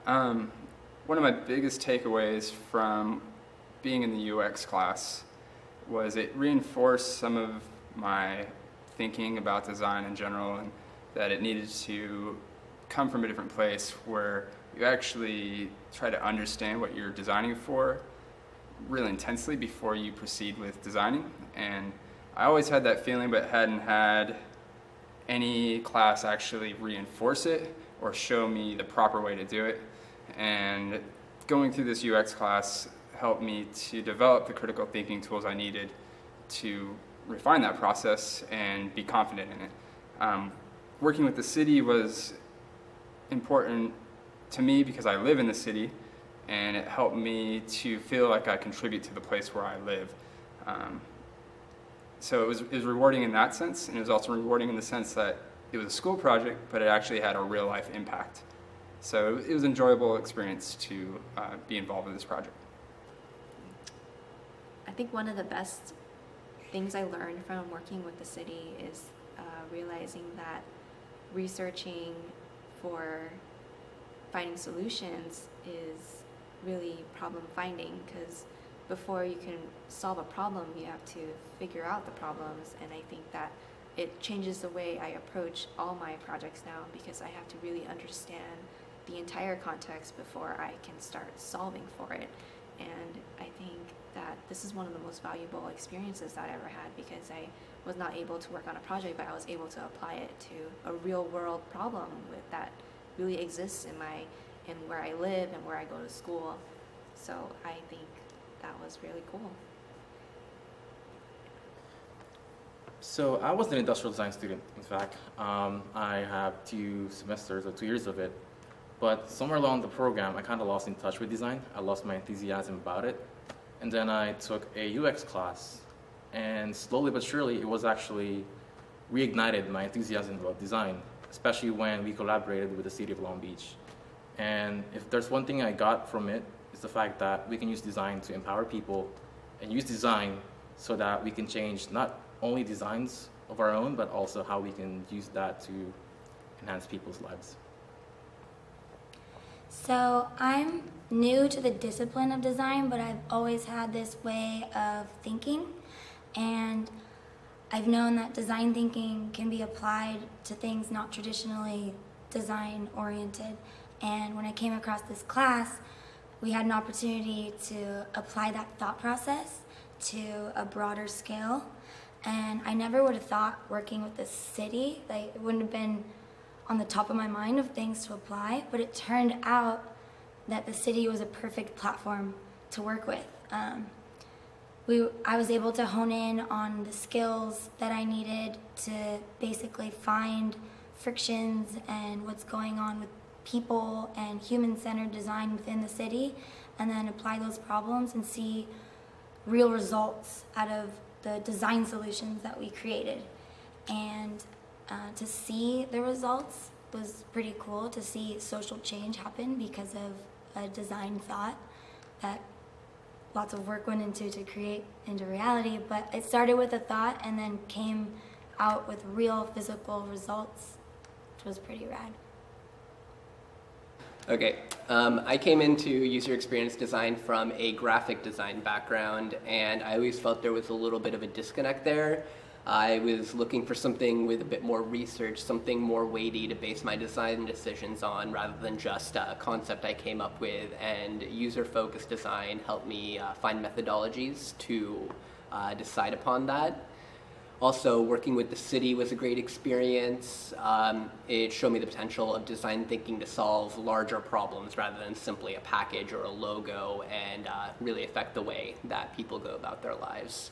One of my biggest takeaways from being in the UX class was it reinforced some of my thinking about design in general, and that it needed to come from a different place where you actually try to understand what you're designing for really intensely before you proceed with designing. And I always had that feeling, but hadn't had any class actually reinforce it or show me the proper way to do it. And going through this UX class helped me to develop the critical thinking tools I needed to refine that process and be confident in it. Working with the city was important to me because I live in the city, and it helped me to feel like I contribute to the place where I live. So it was rewarding in that sense, and it was also rewarding in the sense that it was a school project, but it actually had a real life impact. So it was an enjoyable experience to be involved in this project. I think one of the best things I learned from working with the city is realizing that researching for finding solutions is really problem finding, because before you can solve a problem, you have to figure out the problems. And I think that it changes the way I approach all my projects now, because I have to really understand the entire context before I can start solving for it. And I think that this is one of the most valuable experiences that I ever had, because I was not able to work on a project, but I was able to apply it to a real world problem that really exists in where I live and where I go to school. So I think that was really cool. So I was an industrial design student, in fact. I have 2 semesters or 2 years of it. But somewhere along the program, I kind of lost in touch with design. I lost my enthusiasm about it. And then I took a UX class. And slowly but surely, it was actually reignited my enthusiasm about design, especially when we collaborated with the city of Long Beach. And if there's one thing I got from it, it's the fact that we can use design to empower people and use design so that we can change not only designs of our own, but also how we can use that to enhance people's lives. So I'm new to the discipline of design, but I've always had this way of thinking, and I've known that design thinking can be applied to things not traditionally design oriented. And when I came across this class, we had an opportunity to apply that thought process to a broader scale. And I never would have thought working with the city, like it wouldn't have been on the top of my mind of things to apply, but it turned out that the city was a perfect platform to work with. I was able to hone in on the skills that I needed to basically find frictions and what's going on with people and human-centered design within the city, and then apply those problems and see real results out of the design solutions that we created. And to see the results was pretty cool, to see social change happen because of a design thought that lots of work went into to create into reality. But it started with a thought and then came out with real physical results, which was pretty rad. Okay, I came into user experience design from a graphic design background, and I always felt there was a little bit of a disconnect there. I was looking for something with a bit more research, something more weighty to base my design decisions on rather than just a concept I came up with, and user-focused design helped me find methodologies to decide upon that. Also, working with the city was a great experience. It showed me the potential of design thinking to solve larger problems rather than simply a package or a logo, and really affect the way that people go about their lives.